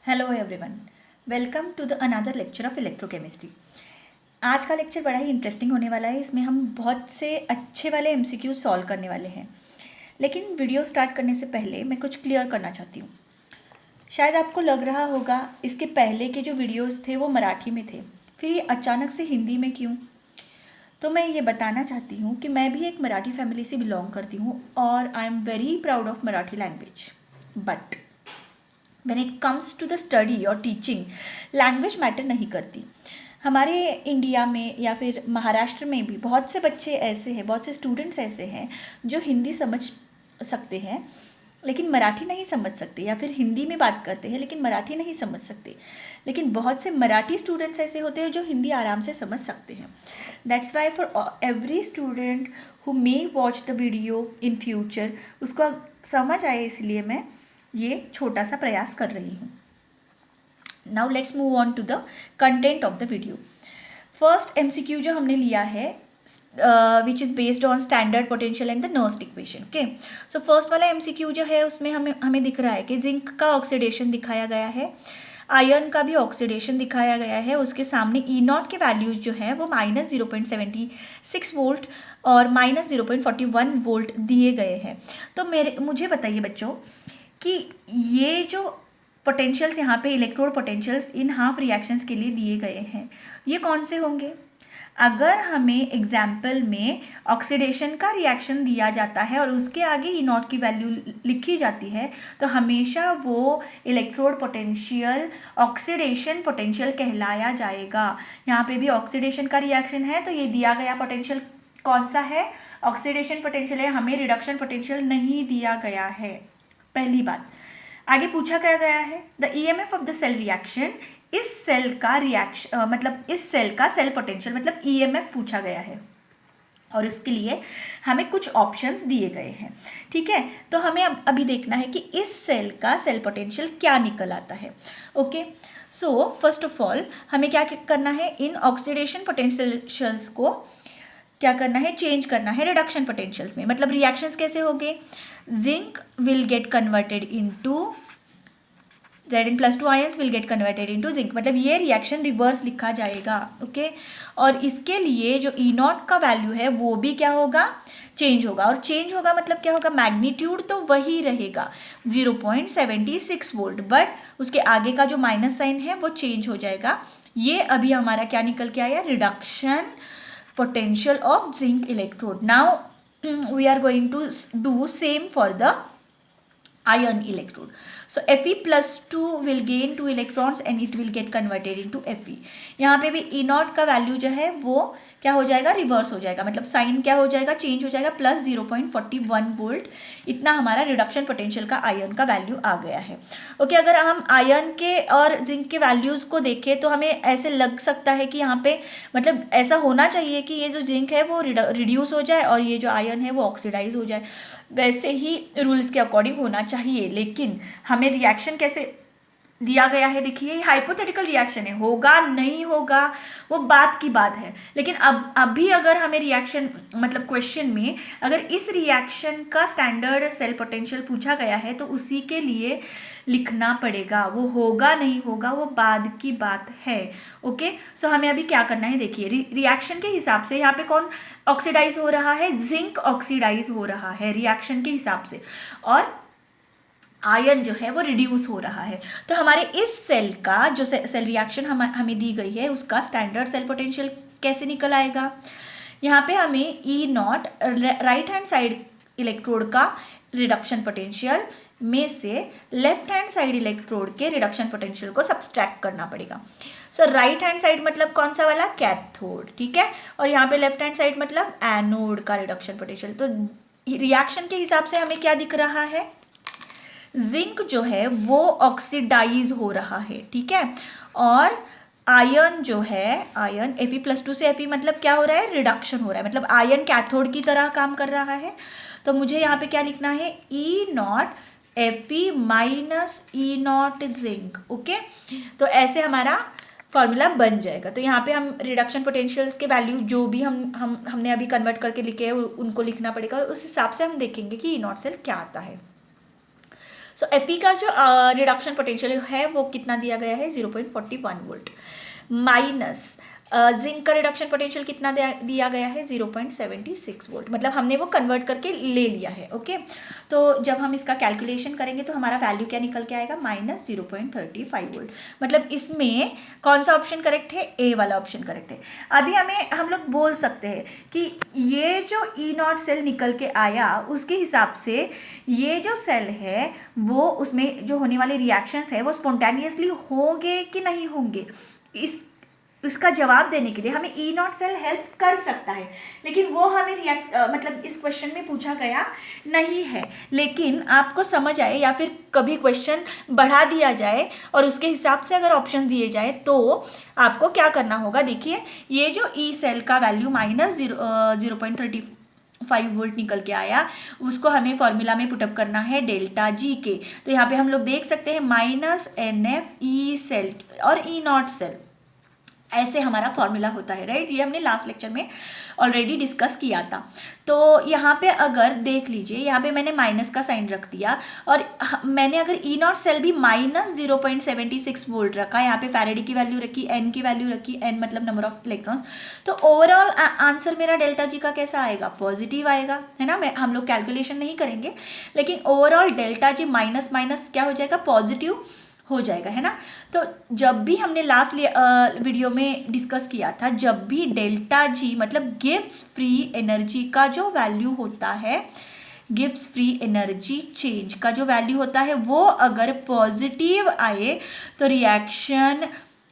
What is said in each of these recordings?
Hello everyone, welcome to the another lecture of electrochemistry. आज का lecture बड़ा ही interesting होने वाला है। इसमें हम बहुत से अच्छे वाले एमसीक्यू सॉल्व करने वाले हैं। लेकिन वीडियो स्टार्ट करने से पहले मैं कुछ क्लियर करना चाहती हूँ। शायद आपको लग रहा होगा इसके पहले के जो वीडियोस थे वो मराठी में थे, फिर ये अचानक से हिंदी में क्यों? तो मैं ये बताना चाहती हूँ कि मैं भी एक मराठी फैमिली से बिलोंग करती हूँ और I am very proud of Marathi language. But when it comes to the study और टीचिंग, लैंग्वेज मैटर नहीं करती। हमारे इंडिया में या फिर महाराष्ट्र में भी बहुत से बच्चे ऐसे हैं, बहुत से स्टूडेंट्स ऐसे हैं जो हिंदी समझ सकते हैं लेकिन मराठी नहीं समझ सकते, या फिर हिंदी में बात करते हैं लेकिन मराठी नहीं समझ सकते। लेकिन बहुत से मराठी स्टूडेंट्स ऐसे होते हैं जो हिंदी आराम से समझ सकते हैं। That's why for every student who may watch the video in future, उसको समझ आए इसलिए मैं ये छोटा सा प्रयास कर रही हूँ। Now let's move on to the content of the video. First MCQ जो हमने लिया है which is based on standard potential and the Nernst equation. Okay, so first वाला एमसीक्यू जो है उसमें हमें दिख रहा है कि जिंक का ऑक्सीडेशन दिखाया गया है, आयरन का भी ऑक्सीडेशन दिखाया गया है। उसके सामने ई नॉट के वैल्यूज जो हैं वो -0.76 वोल्ट और -0.41 वोल्ट दिए गए हैं। तो मुझे बताइए बच्चों कि ये जो पोटेंशियल्स यहाँ पे electrode potentials in half reactions के लिए दिए गए हैं, ये कौन से होंगे? अगर हमें एग्जाम्पल में ऑक्सीडेशन का रिएक्शन दिया जाता है और उसके आगे ई नॉट की वैल्यू लिखी जाती है तो हमेशा वो इलेक्ट्रोड पोटेंशियल ऑक्सीडेशन पोटेंशियल कहलाया जाएगा। यहाँ पे भी ऑक्सीडेशन का रिएक्शन है तो ये दिया गया पोटेंशियल कौन सा है? ऑक्सीडेशन पोटेंशियल है, हमें रिडक्शन पोटेंशियल नहीं दिया गया है। पहली बात। आगे पूछा क्या गया है? The EMF of the cell reaction, इस सेल का रिएक्शन मतलब इस सेल का सेल पोटेंशियल मतलब ईएमएफ पूछा गया है और इसके लिए हमें कुछ ऑप्शंस दिए गए हैं। ठीक है, तो हमें अभी देखना है कि इस सेल का सेल पोटेंशियल क्या निकल आता है। Okay, so first of all हमें क्या करना है? इन ऑक्सीडेशन पोटेंशियल्स को क्या करना है? चेंज करना है रिडक्शन पोटेंशियल्स में। मतलब रिएक्शंस कैसे होंगे? Zinc will get converted into Zn+2 ions will get converted into zinc, मतलब ये रिएक्शन रिवर्स लिखा जाएगा। ओके, और इसके लिए जो ई नॉट का वैल्यू है वो भी क्या होगा? चेंज होगा। और चेंज होगा मतलब क्या होगा? मैग्नीट्यूड तो वही रहेगा 0.76 वोल्ट, बट उसके आगे का जो माइनस साइन है वो चेंज हो जाएगा। ये अभी हमारा क्या निकल के आया? Reduction potential of zinc electrode. Now we are going to do same for the iron electrode. So Fe+2 will gain 2 electrons and it will get converted into Fe. यहाँ पे भी E नॉट का वैल्यू जो है वो क्या हो जाएगा? रिवर्स हो जाएगा। मतलब साइन क्या हो जाएगा? चेंज हो जाएगा, +0.41 वोल्ट। इतना हमारा रिडक्शन पोटेंशियल का आयरन का वैल्यू आ गया है। ओके, अगर हम आयरन के और जिंक के वैल्यूज़ को देखें तो हमें ऐसे लग सकता है कि यहाँ पे मतलब ऐसा होना चाहिए कि ये जो जिंक है वो रिड्यूस हो जाए और ये जो आयरन है वो ऑक्सीडाइज हो जाए। वैसे ही रूल्स के अकॉर्डिंग होना चाहिए, लेकिन हमें रिएक्शन कैसे दिया गया है? देखिए, हाइपोथेटिकल रिएक्शन है, होगा नहीं होगा वो बात की बात है। लेकिन अभी अगर हमें रिएक्शन मतलब क्वेश्चन में अगर इस रिएक्शन का स्टैंडर्ड सेल पोटेंशियल पूछा गया है तो उसी के लिए लिखना पड़ेगा। वो होगा नहीं होगा वो बाद की बात है। ओके, सो हमें अभी क्या करना है? देखिए, रिएक्शन के हिसाब से यहाँ पे कौन ऑक्सीडाइज हो रहा है? जिंक ऑक्सीडाइज हो रहा है रिएक्शन के हिसाब से, और आयरन जो है वो रिड्यूस हो रहा है। तो हमारे इस सेल का जो सेल रिएक्शन हमें दी गई है उसका स्टैंडर्ड सेल पोटेंशियल कैसे निकल आएगा? यहाँ पे हमें E naught right hand side electrode का रिडक्शन पोटेंशियल में से लेफ्ट हैंड साइड इलेक्ट्रोड के रिडक्शन पोटेंशियल को सब्सट्रैक्ट करना पड़ेगा। सो राइट हैंड साइड मतलब कौन सा वाला? कैथोड। ठीक है, और यहाँ पे लेफ्ट हैंड साइड मतलब एनोड का रिडक्शन पोटेंशियल। तो रिएक्शन के हिसाब से हमें क्या दिख रहा है? जिंक जो है वो ऑक्सीडाइज हो रहा है। ठीक है, और आयरन जो है, आयरन Fe+2 से Fe मतलब क्या हो रहा है? रिडक्शन हो रहा है, मतलब आयरन कैथोड की तरह काम कर रहा है। तो मुझे यहाँ पे क्या लिखना है? E naught Fe minus E naught zinc. Okay, तो ऐसे हमारा फॉर्मूला बन जाएगा। तो यहाँ पे हम रिडक्शन पोटेंशियल्स के वैल्यू जो भी हमने अभी कन्वर्ट करके लिखे हैं उनको लिखना पड़ेगा और उस हिसाब से हम देखेंगे कि ई नॉट सेल क्या आता है। सो Fe का जो रिडक्शन पोटेंशियल है वो कितना दिया गया है 0.41 वोल्ट, माइनस जिंक का रिडक्शन पोटेंशियल कितना दिया गया है 0.76 वोल्ट, मतलब हमने वो कन्वर्ट करके ले लिया है। ओके, तो जब हम इसका कैलकुलेशन करेंगे तो हमारा वैल्यू क्या निकल के आएगा -0.35 वोल्ट। मतलब इसमें कौन सा ऑप्शन करेक्ट है, ए वाला ऑप्शन करेक्ट है। अभी हम लोग बोल सकते हैं कि ये जो E0 सेल निकल के आया उसके हिसाब से ये जो सेल है वो उसमें जो होने वाले रिएक्शंस है वो स्पॉन्टेनियसली होंगे कि नहीं होंगे, इसका जवाब देने के लिए हमें E0 सेल हेल्प कर सकता है, लेकिन वो हमें मतलब इस क्वेश्चन में पूछा गया नहीं है। लेकिन आपको समझ आए या फिर कभी क्वेश्चन बढ़ा दिया जाए और उसके हिसाब से अगर ऑप्शन दिए जाए तो आपको क्या करना होगा, देखिए ये जो E सेल का वैल्यू -0.35 वोल्ट निकल के आया उसको हमें फॉर्मूला में पुटअप करना है डेल्टा जी के। तो यहाँ पे हम लोग देख सकते हैं -NF E सेल और E0 सेल, ऐसे हमारा फॉर्मूला होता है, राइट। ये हमने लास्ट लेक्चर में ऑलरेडी डिस्कस किया था। तो यहाँ पे अगर देख लीजिए, यहाँ पे मैंने माइनस का साइन रख दिया और मैंने अगर E0 सेल भी -0.76 वोल्ट रखा, यहाँ पे फैराडे की वैल्यू रखी, n की वैल्यू रखी, n मतलब नंबर ऑफ इलेक्ट्रॉन्स, तो ओवरऑल आंसर मेरा डेल्टा जी का कैसा आएगा, पॉजिटिव आएगा, है ना। हम लोग कैलकुलेशन नहीं करेंगे लेकिन overall delta G minus minus क्या हो जाएगा, पॉजिटिव हो जाएगा, है ना। तो जब भी हमने लास्ट वीडियो में डिस्कस किया था, जब भी डेल्टा जी मतलब गिब्स फ्री एनर्जी का जो वैल्यू होता है, गिब्स फ्री एनर्जी चेंज का जो वैल्यू होता है वो अगर पॉजिटिव आए तो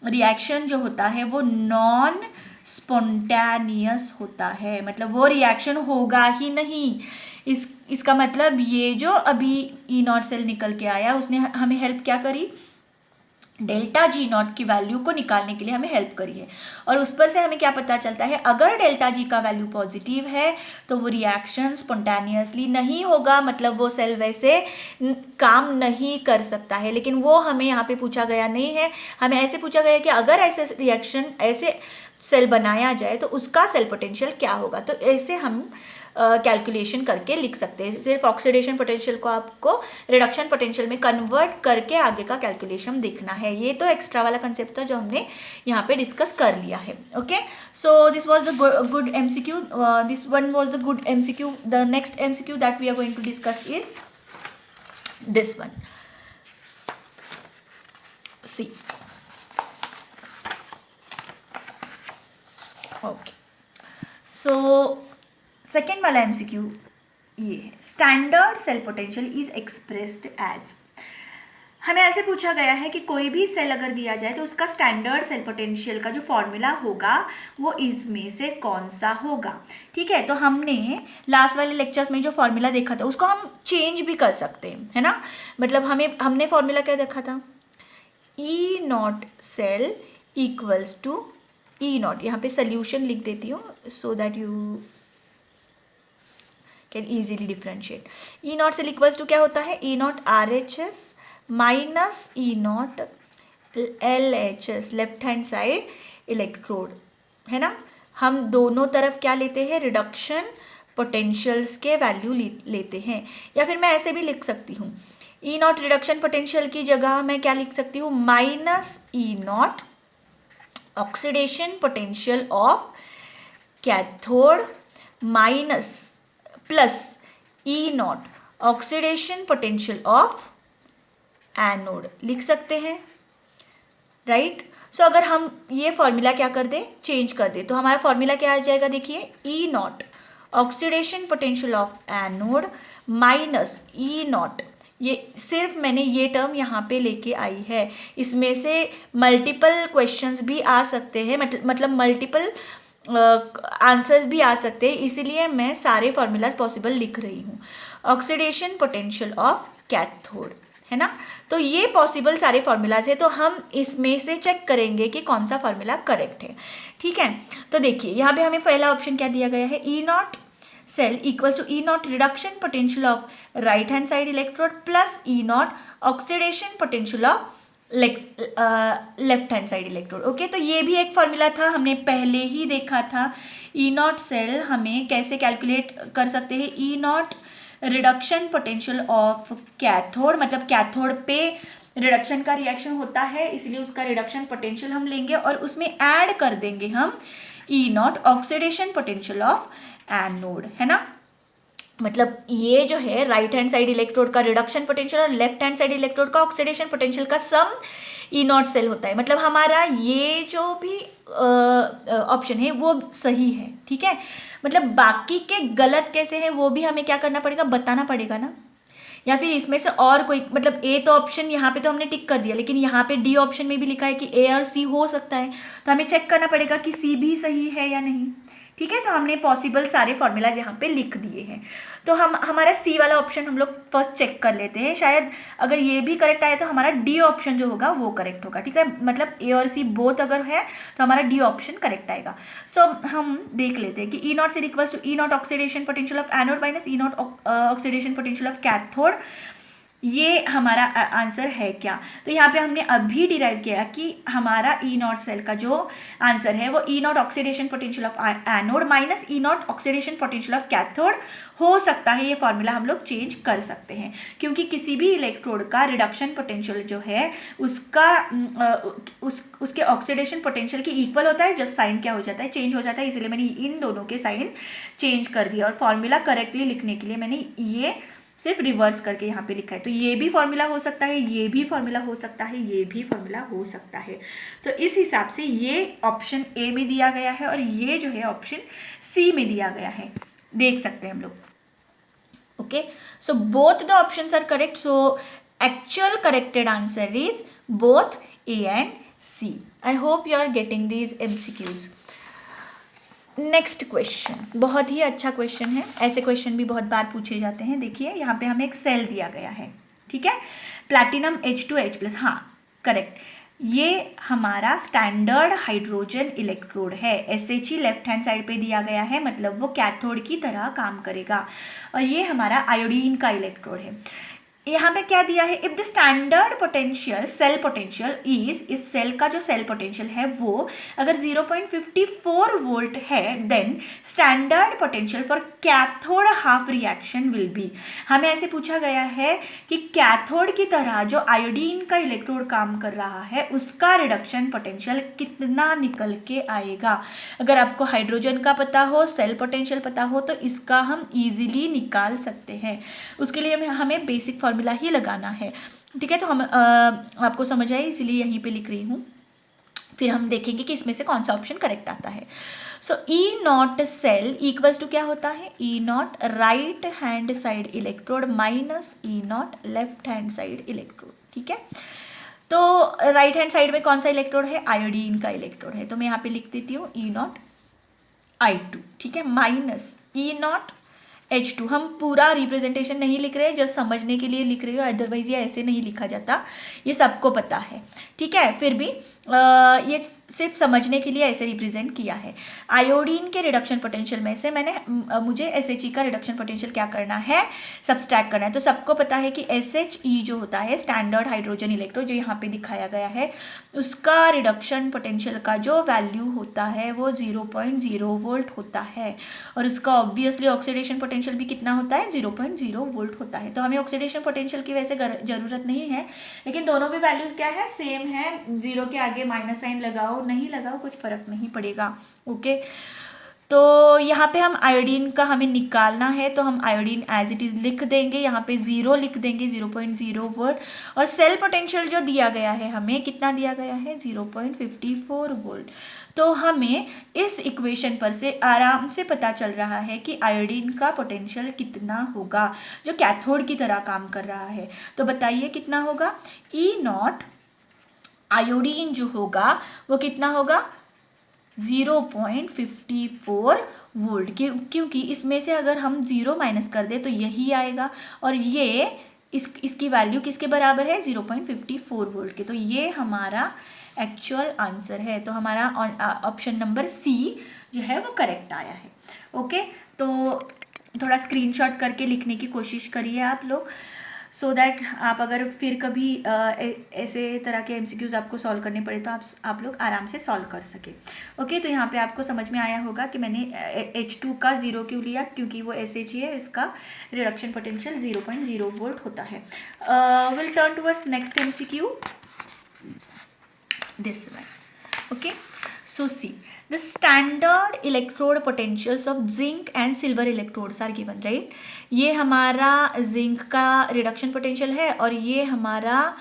रिएक्शन जो होता है वो नॉन स्पॉन्टेनियस होता है, मतलब वो रिएक्शन होगा ही नहीं। इसका मतलब ये जो अभी E0 सेल निकल के आया उसने हमें हेल्प क्या करी, डेल्टा G0 की वैल्यू को निकालने के लिए हमें हेल्प करी है। और उस पर से हमें क्या पता चलता है, अगर डेल्टा G का वैल्यू पॉजिटिव है तो वो रिएक्शन स्पॉन्टेनियसली नहीं होगा, मतलब वो सेल वैसे काम नहीं कर सकता है। लेकिन वो हमें यहाँ पे पूछा गया नहीं है, हमें ऐसे पूछा गया कि अगर ऐसे रिएक्शन ऐसे सेल बनाया जाए तो उसका सेल पोटेंशियल क्या होगा। तो ऐसे हम कैलकुलेशन करके लिख सकते हैं। सिर्फ ऑक्सीडेशन पोटेंशियल को आपको रिडक्शन पोटेंशियल में कन्वर्ट करके आगे का कैलकुलेशन देखना है। ये तो एक्स्ट्रा वाला कंसेप्ट था जो हमने यहाँ पे डिस्कस कर लिया है। Okay, so this was the good MCQ, this one was the good MCQ। The next MCQ that we are going to discuss is this one. See okay, so second वाला MCQ ये है, standard cell potential is expressed as. हमें ऐसे पूछा गया है कि कोई भी सेल अगर दिया जाए तो उसका स्टैंडर्ड सेल पोटेंशियल का जो फॉर्मूला होगा वो इसमें से कौन सा होगा। ठीक है, तो हमने लास्ट वाले लेक्चर्स में जो फॉर्मूला देखा था उसको हम चेंज भी कर सकते हैं, है ना। मतलब हमने फॉर्मूला क्या देखा था, E0 cell equals to E0, यहाँ पे सोल्यूशन लिख देती हूँ so that you can easily differentiate. E0 cell equals to क्या होता है, E0 RHS minus E0 LHS, left hand side electrode, है ना। हम दोनों तरफ क्या लेते हैं, रिडक्शन पोटेंशियल्स के वैल्यू लेते हैं। या फिर मैं ऐसे भी लिख सकती हूँ, E0 रिडक्शन पोटेंशियल की जगह मैं क्या लिख सकती हूँ, minus E0 oxidation potential of cathode minus plus E0 oxidation potential of anode लिख सकते हैं, राइट। सो अगर हम ये फॉर्मूला क्या कर दें, चेंज कर दें, तो हमारा फॉर्मूला क्या आ जाएगा, देखिए E0 oxidation potential of anode minus E0, ये सिर्फ मैंने ये टर्म यहाँ पे लेके आई है। इसमें से मल्टीपल क्वेश्चंस भी आ सकते हैं, मतलब मल्टीपल आंसर्स भी आ सकते हैं, इसीलिए मैं सारे फॉर्मूलाज पॉसिबल लिख रही हूँ। ऑक्सीडेशन पोटेंशियल ऑफ कैथोड, है ना। तो ये पॉसिबल सारे फॉर्मूलाज है, तो हम इसमें से चेक करेंगे कि कौन सा फॉर्मूला करेक्ट है। ठीक है, तो देखिए यहाँ पे हमें पहला ऑप्शन क्या दिया गया है, E0 cell equals to E0 reduction potential of right hand side electrode plus E0 oxidation potential of left hand side electrode. Okay, तो ये भी एक फॉर्मूला था, हमने पहले ही देखा था। E0 सेल हमें कैसे कैलकुलेट कर सकते हैं, E0 reduction potential of cathode, मतलब कैथोड पे रिडक्शन का रिएक्शन होता है, इसलिए उसका रिडक्शन पोटेंशियल हम लेंगे और उसमें ऐड कर देंगे हम E0 oxidation potential of anode, है ना। मतलब ये जो है राइट हैंड साइड इलेक्ट्रोड का रिडक्शन पोटेंशियल और लेफ्ट हैंड साइड इलेक्ट्रोड का ऑक्सीडेशन पोटेंशियल का सम E0 सेल होता है। मतलब हमारा ये जो भी ऑप्शन है वो सही है, ठीक है। मतलब बाकी के गलत कैसे हैं वो भी हमें क्या करना पड़ेगा, बताना पड़ेगा ना। या फिर इसमें से और कोई, मतलब ए तो ऑप्शन यहाँ पे तो हमने टिक कर दिया, लेकिन यहाँ पे डी ऑप्शन में भी लिखा है कि ए और सी हो सकता है, तो हमें चेक करना पड़ेगा कि सी भी सही है या नहीं, ठीक है। तो हमने पॉसिबल सारे फॉर्मूलाज यहाँ पे लिख दिए हैं। तो हमारा सी वाला ऑप्शन हम लोग फर्स्ट चेक कर लेते हैं, शायद अगर ये भी करेक्ट आया तो हमारा डी ऑप्शन जो होगा वो करेक्ट होगा, ठीक है। मतलब ए और सी बोथ अगर है तो हमारा डी ऑप्शन करेक्ट आएगा। सो हम देख लेते हैं कि E0 से equals to E0 oxidation potential of anode minus E0 oxidation potential of cathode, ये हमारा आंसर है क्या। तो यहाँ पे हमने अभी डिराइव किया कि हमारा E0 सेल का जो आंसर है वो E0 oxidation potential of anode minus E0 oxidation potential of cathode हो सकता है। ये फॉर्मूला हम लोग चेंज कर सकते हैं, क्योंकि किसी भी इलेक्ट्रोड का रिडक्शन पोटेंशियल जो है उसका उसके ऑक्सीडेशन पोटेंशियल के इक्वल होता है, जस्ट साइन क्या हो जाता है, चेंज हो जाता है। इसलिए मैंने इन दोनों के साइन चेंज कर दिया और फॉर्मूला करेक्टली लिखने के लिए मैंने ये सिर्फ रिवर्स करके यहाँ पे लिखा है। तो ये भी फॉर्मूला हो सकता है, ये भी फॉर्मूला हो सकता है, ये भी फॉर्मूला हो सकता है। तो इस हिसाब से ये ऑप्शन ए में दिया गया है और ये जो है ऑप्शन सी में दिया गया है, देख सकते हैं हम लोग। Okay, so both the options are correct, so actual corrected answer is both A and C. I hope you are getting these MCQs। Next question बहुत ही अच्छा क्वेश्चन है, ऐसे क्वेश्चन भी बहुत बार पूछे जाते हैं। देखिए यहाँ पे हमें एक सेल दिया गया है, ठीक है, प्लैटिनम H2H+, हाँ करेक्ट। ये हमारा स्टैंडर्ड हाइड्रोजन इलेक्ट्रोड है, SHE लेफ्ट हैंड साइड पे दिया गया है, मतलब वो कैथोड की तरह काम करेगा। और ये हमारा आयोडीन का इलेक्ट्रोड है। यहाँ पे क्या दिया है, if the standard potential cell potential is, इस सेल का जो सेल पोटेंशियल है वो अगर 0.54 वोल्ट है, then standard potential for cathode half reaction will be. हमें ऐसे पूछा गया है कि कैथोड की तरह जो आयोडीन का इलेक्ट्रोड काम कर रहा है उसका रिडक्शन पोटेंशियल कितना निकल के आएगा। अगर आपको हाइड्रोजन का पता हो, सेल पोटेंशियल पता हो, तो इसका हम इजीली निकाल सकते हैं। उसके लिए हमें बेसिक फॉर्मूला ही लगाना है, ठीक है। तो हम आपको समझ आए इसीलिए यहीं पे लिख रही हूँ, फिर हम देखेंगे कि इसमें से कौन सा ऑप्शन करेक्ट आता है। सो E0 सेल इक्वल्स टू क्या होता है, E0 right hand side electrode minus E0 left hand side electrode, ठीक है। तो राइट हैंड साइड में कौन सा इलेक्ट्रोड है, आयोडीन का इलेक्ट्रोड है, तो मैं यहाँ पे लिख देती हूँ E0 I2, ठीक है, माइनस E0 H2। हम पूरा रिप्रेजेंटेशन नहीं लिख रहे हैं, जस्ट समझने के लिए लिख रही हो, अदरवाइज ये ऐसे नहीं लिखा जाता, ये सबको पता है, ठीक है। फिर भी ये सिर्फ समझने के लिए ऐसे रिप्रेजेंट किया है। आयोडीन के रिडक्शन पोटेंशियल में से मुझे SHE का रिडक्शन पोटेंशियल क्या करना है, सब्सट्रैक्ट करना है। तो सबको पता है कि SHE जो होता है स्टैंडर्ड हाइड्रोजन इलेक्ट्रोड, जो यहाँ पे दिखाया गया है, उसका रिडक्शन पोटेंशियल का जो वैल्यू होता है वो 0.0 वोल्ट होता है, और उसका ऑब्वियसली ऑक्सीडेशन पोटेंशियल भी कितना होता है, 0.0 वोल्ट होता है। तो हमें ऑक्सीडेशन पोटेंशियल की वैसे ज़रूरत नहीं है, लेकिन दोनों भी वैल्यूज़ क्या है, सेम है। जीरो के आगे माइनस साइन लगाओ नहीं लगाओ कुछ फर्क नहीं पड़ेगा, ओके। तो यहाँ पे हम आयोडीन का हमें निकालना है, तो हम आयोडीन एज इट इज़ लिख देंगे, यहाँ पे 0 लिख देंगे, 0.0 वोल्ट। और सेल पोटेंशियल जो दिया गया है, हमें कितना दिया गया है, 0.54 वोल्ट। तो हमें इस इक्वेशन पर से आराम से पता चल रहा है कि आयोडीन का पोटेंशियल कितना होगा जो कैथोड की तरह काम कर रहा है। तो बताइए कितना होगा, E0 आयोडीन जो होगा वो कितना होगा, 0.54 वोल्ट। क्योंकि इसमें से अगर हम 0 माइनस कर दें तो यही आएगा, और ये इसकी वैल्यू किसके बराबर है, 0.54 वोल्ट के। तो ये हमारा एक्चुअल आंसर है। तो हमारा ऑप्शन नंबर सी जो है वो करेक्ट आया है, ओके। तो थोड़ा स्क्रीनशॉट करके लिखने की कोशिश करिए आप लोग। सो दैट आप अगर फिर कभी ऐसे तरह के एमसीक्यूज आपको सॉल्व करने पड़े तो आप लोग आराम से सॉल्व कर सके। ओके, तो यहाँ पे आपको समझ में आया होगा कि मैंने H2 का 0 क्यों लिया, क्योंकि वो SH है, इसका रिडक्शन पोटेंशियल 0.0 वोल्ट होता है। Will turn towards next MCQ, this one. Okay, so see, the standard electrode potentials of zinc and silver electrodes are given, right? ये हमारा जिंक का रिडक्शन पोटेंशियल है और ये हमारा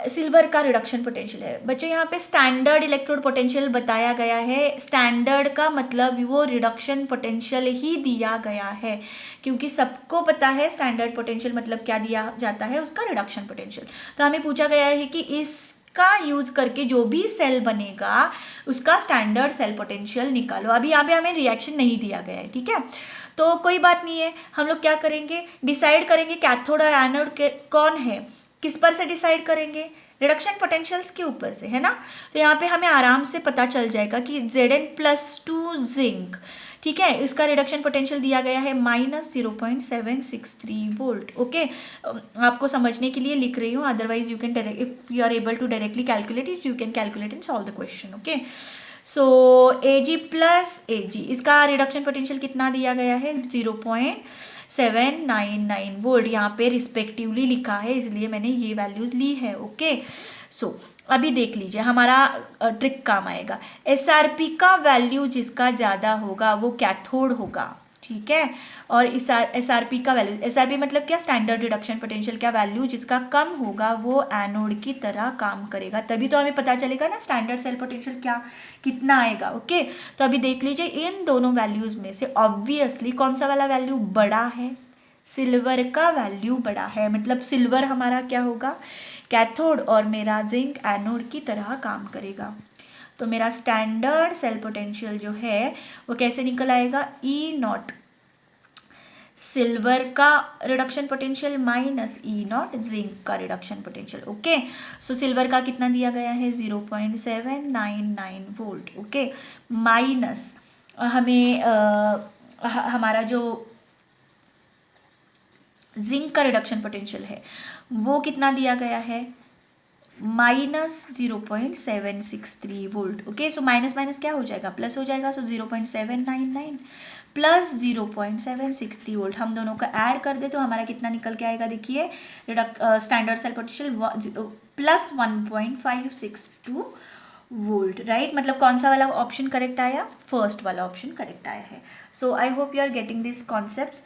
सिल्वर का रिडक्शन पोटेंशियल है। बच्चों यहाँ पे स्टैंडर्ड इलेक्ट्रोड पोटेंशियल बताया गया है। स्टैंडर्ड का मतलब वो रिडक्शन पोटेंशियल ही दिया गया है, क्योंकि सबको पता है स्टैंडर्ड पोटेंशियल मतलब क्या दिया जाता है, उसका रिडक्शन पोटेंशियल। तो हमें पूछा गया है कि इसका यूज करके जो भी सेल बनेगा उसका स्टैंडर्ड सेल पोटेंशियल निकालो। अभी यहाँ पे हमें रिएक्शन नहीं दिया गया है, ठीक है, तो कोई बात नहीं है। हम लोग क्या करेंगे, डिसाइड करेंगे कैथोड और एनोड कौन है, किस पर से डिसाइड करेंगे, रिडक्शन पोटेंशियल्स के ऊपर से, है ना। तो यहाँ पे हमें आराम से पता चल जाएगा कि Zn+2 जिंक, ठीक है, इसका रिडक्शन पोटेंशियल दिया गया है -0.763 वोल्ट। ओके, आपको समझने के लिए लिख रही हूँ, otherwise you can if you are able to directly calculate it, you can calculate and solve the question. Okay, so Ag+Ag, इसका रिडक्शन पोटेंशियल कितना दिया गया है, 0.799 वोल्ट। यहाँ पे रिस्पेक्टिवली लिखा है, इसलिए मैंने ये वैल्यूज ली है। ओके, सो अभी देख लीजिए, हमारा ट्रिक काम आएगा। SRP का वैल्यू जिसका ज़्यादा होगा वो कैथोड होगा, ठीक है, और इस SRP का वैल्यू, SRP मतलब क्या, स्टैंडर्ड रिडक्शन पोटेंशियल का वैल्यू जिसका कम होगा वो एनोड की तरह काम करेगा, तभी तो हमें पता चलेगा ना स्टैंडर्ड सेल पोटेंशियल क्या कितना आएगा। ओके, तो अभी देख लीजिए, इन दोनों वैल्यूज में से ऑब्वियसली कौन सा वाला वैल्यू बड़ा है, सिल्वर का वैल्यू बड़ा है, मतलब सिल्वर हमारा क्या होगा, कैथोड, और मेरा जिंक एनोड की तरह काम करेगा। तो मेरा स्टैंडर्ड सेल पोटेंशियल जो है वो कैसे निकल आएगा, E0 सिल्वर का reduction potential minus E0 zinc का रिडक्शन पोटेंशियल। ओके, सो सिल्वर का कितना दिया गया है, 0.799 वोल्ट। ओके, माइनस हमें हमारा जो जिंक का रिडक्शन पोटेंशियल है वो कितना दिया गया है, -0.763 volt. Okay, so minus minus क्या हो जाएगा, प्लस हो जाएगा, सो 0.799 प्लस 0.763 वोल्ट, हम दोनों का ऐड कर दे तो हमारा कितना निकल के आएगा, देखिए, standard cell potential plus 1.562 volt, right. मतलब कौन सा वाला ऑप्शन करेक्ट आया, फर्स्ट वाला ऑप्शन करेक्ट आया है। So I hope you are getting this concepts.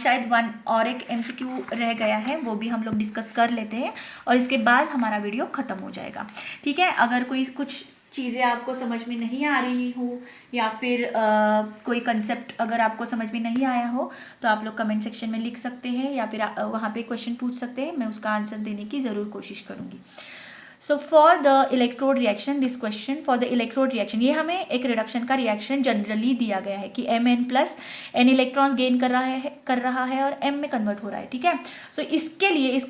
शायद वन और एक MCQ रह गया है, वो भी हम लोग डिस्कस कर लेते हैं और इसके बाद हमारा वीडियो ख़त्म हो जाएगा, ठीक है। अगर कोई कुछ चीज़ें आपको समझ में नहीं आ रही हो या फिर कोई कंसेप्ट अगर आपको समझ में नहीं आया हो तो आप लोग कमेंट सेक्शन में लिख सकते हैं या फिर वहाँ पे क्वेश्चन पूछ सकते हैं, मैं उसका आंसर देने की ज़रूर कोशिश करूँगी। So for the electrode reaction, this question for the electrode reaction, ये हमें एक रिडक्शन का रिएक्शन जनरली दिया गया है कि Mn+n इलेक्ट्रॉन्स गेन कर रहा है और M में कन्वर्ट हो रहा है, ठीक है। सो इसके लिए इस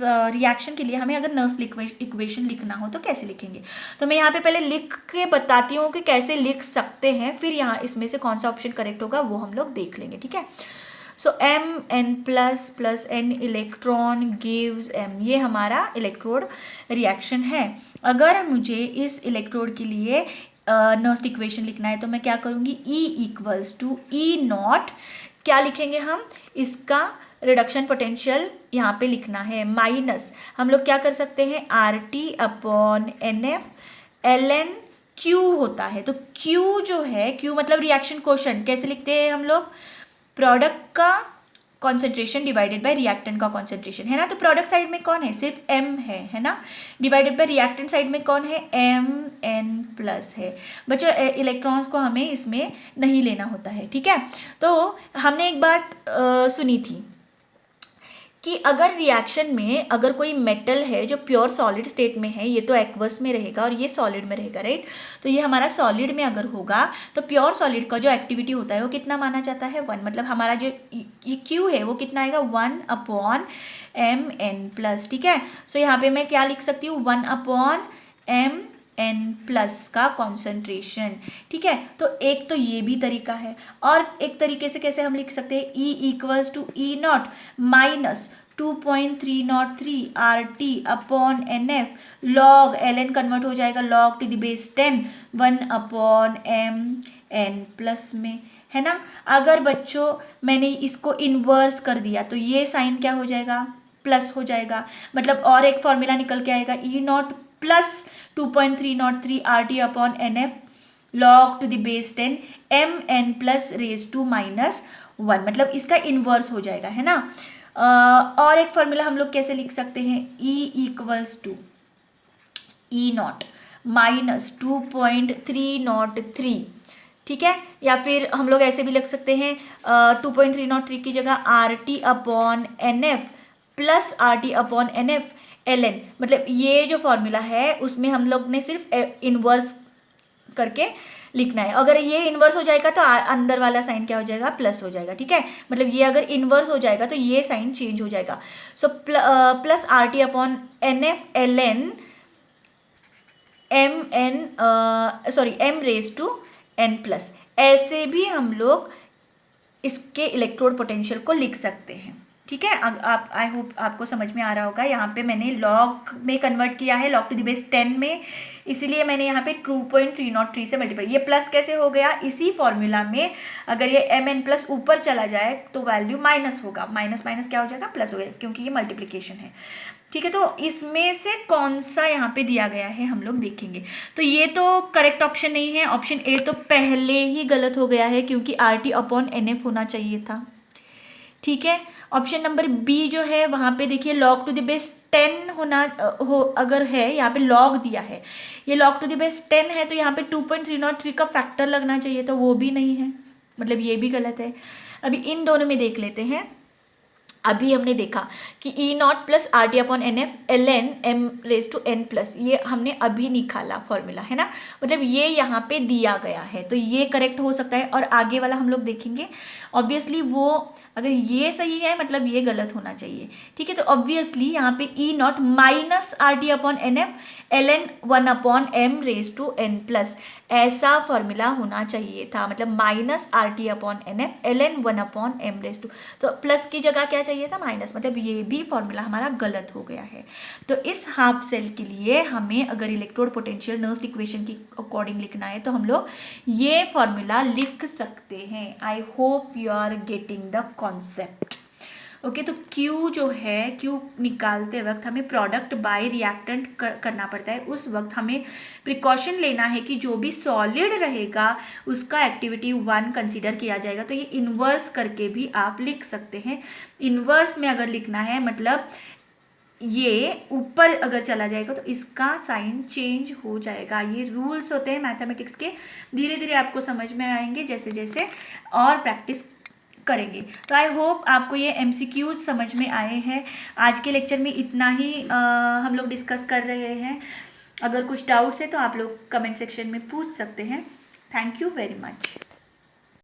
रिएक्शन के लिए हमें अगर नर्स इक्वेशन लिखना हो तो कैसे लिखेंगे, तो मैं यहाँ पे पहले लिख के बताती हूँ कि कैसे लिख सकते हैं, फिर यहाँ इसमें से कौन सा ऑप्शन करेक्ट होगा वो हम लोग देख लेंगे, ठीक है। सो Mn++n इलेक्ट्रॉन गिव्स M, ये हमारा इलेक्ट्रोड रिएक्शन है। अगर मुझे इस इलेक्ट्रोड के लिए नर्स्ट इक्वेशन लिखना है तो मैं क्या करूँगी, E = E0, क्या लिखेंगे हम, इसका रिडक्शन पोटेंशियल यहाँ पे लिखना है, माइनस हम लोग क्या कर सकते हैं, RT/NF, ln Q होता है, तो Q जो है, Q मतलब रिएक्शन क्वोशंट, कैसे लिखते हैं हम लोग, प्रोडक्ट का कॉन्सेंट्रेशन डिवाइडेड बाय रिएक्टेंट का कॉन्सेंट्रेशन, है ना। तो प्रोडक्ट साइड में कौन है, सिर्फ M है ना, डिवाइडेड बाय रिएक्टेंट साइड में कौन है, Mn+ है। बच्चों इलेक्ट्रॉन्स को हमें इसमें नहीं लेना होता है, ठीक है। तो हमने एक बात सुनी थी कि अगर रिएक्शन में अगर कोई मेटल है जो प्योर सॉलिड स्टेट में है, ये तो एक्वस में रहेगा और ये सॉलिड में रहेगा, राइट। तो ये हमारा सॉलिड में अगर होगा तो प्योर सॉलिड का जो एक्टिविटी होता है वो कितना माना जाता है, 1, मतलब हमारा जो ये Q है वो कितना आएगा, 1/Mn+, ठीक है। सो यहाँ पे मैं क्या लिख सकती हूँ, 1/M N+ का कॉन्सेंट्रेशन। ठीक है, तो एक तो ये भी तरीका है, और एक तरीके से कैसे हम लिख सकते हैं, E = E0 minus 2.303 RT upon NF log ln convert हो जाएगा log to the base 10 1 upon mn+ में, है ना। अगर बच्चों मैंने इसको इन्वर्स कर दिया तो ये साइन क्या हो जाएगा, प्लस हो जाएगा। मतलब और एक फॉर्मूला निकल के आएगा E0 + 2.303 RT upon NF log to the base 10 mn+⁻⁻1, मतलब इसका इन्वर्स हो जाएगा, है ना। और एक फॉर्मूला हम लोग कैसे लिख सकते हैं, E = E0 माइनस 2.303, ठीक है। या फिर हम लोग ऐसे भी लिख सकते हैं 2.303 की जगह RT upon NF plus RT upon NF ln, मतलब ये जो फॉर्मूला है उसमें हम लोग ने सिर्फ इन्वर्स करके लिखना है। अगर ये इन्वर्स हो जाएगा तो अंदर वाला साइन क्या हो जाएगा, प्लस हो जाएगा। ठीक है, मतलब ये अगर इन्वर्स हो जाएगा तो ये साइन चेंज हो जाएगा। So plus RT upon NF ln m⁻⁻n+, ऐसे भी हम लोग इसके इलेक्ट्रोड पोटेंशियल को लिख सकते हैं। ठीक है, आप आई होप आपको समझ में आ रहा होगा। यहाँ पे मैंने लॉग में कन्वर्ट किया है, log to the base 10 में, इसीलिए मैंने यहाँ पे 2.303 से मल्टीप्लाई। ये प्लस कैसे हो गया, इसी फॉर्मूला में अगर ये mn+ ऊपर चला जाए तो वैल्यू माइनस होगा, माइनस माइनस क्या हो जाएगा, प्लस हो गया, क्योंकि ये मल्टीप्लिकेशन है। ठीक है, तो इसमें से कौन सा यहाँ पे दिया गया है हम लोग देखेंगे। तो ये तो करेक्ट ऑप्शन नहीं है, ऑप्शन ए तो पहले ही गलत हो गया है, क्योंकि RT अपॉन NF होना चाहिए था। ठीक है, ऑप्शन नंबर बी जो है वहाँ पे देखिए log to the base 10 होना अगर है, यहाँ पे log दिया है, ये log to the base 10 है, तो यहाँ पे 2.303 का फैक्टर लगना चाहिए, तो वो भी नहीं है, मतलब ये भी गलत है। अभी इन दोनों में देख लेते हैं। अभी हमने देखा कि E0 + RT upon NF ln m⁻⁻n+, ये हमने अभी निकाला फॉर्मूला, है ना, मतलब ये यहाँ पे दिया गया है, तो ये करेक्ट हो सकता है। और आगे वाला हम लोग देखेंगे, ऑब्वियसली वो अगर ये सही है मतलब ये गलत होना चाहिए। ठीक है, तो ऑब्वियसली यहाँ पे E0 minus RT upon NF ln 1 upon m⁻⁻n+, ऐसा फॉर्मूला होना चाहिए था, मतलब minus RT upon NF ln 1 upon m⁻², तो प्लस की जगह क्या चाहिए था, माइनस, मतलब ये भी फॉर्मूला हमारा गलत हो गया है। तो इस हाफ सेल के लिए हमें अगर इलेक्ट्रोड पोटेंशियल नर्स इक्वेशन की अकॉर्डिंग लिखना है तो हम लोग ये फॉर्मूला लिख सकते हैं। I hope you are getting the concept. Okay, तो Q जो है, Q निकालते वक्त हमें प्रोडक्ट बाय रिएक्टेंट करना पड़ता है। उस वक्त हमें प्रिकॉशन लेना है कि जो भी सॉलिड रहेगा उसका एक्टिविटी 1 कंसीडर किया जाएगा। तो ये इन्वर्स करके भी आप लिख सकते हैं। इन्वर्स में अगर लिखना है मतलब ये ऊपर अगर चला जाएगा तो इसका साइन चेंज हो जाएगा। ये रूल्स होते हैं मैथमेटिक्स के, धीरे धीरे आपको समझ में आएंगे जैसे जैसे और प्रैक्टिस करेंगे। तो आई होप आपको ये MCQs समझ में आए हैं। आज के लेक्चर में इतना ही हम लोग डिस्कस कर रहे हैं। अगर कुछ डाउट्स है तो आप लोग कमेंट सेक्शन में पूछ सकते हैं। Thank you very much.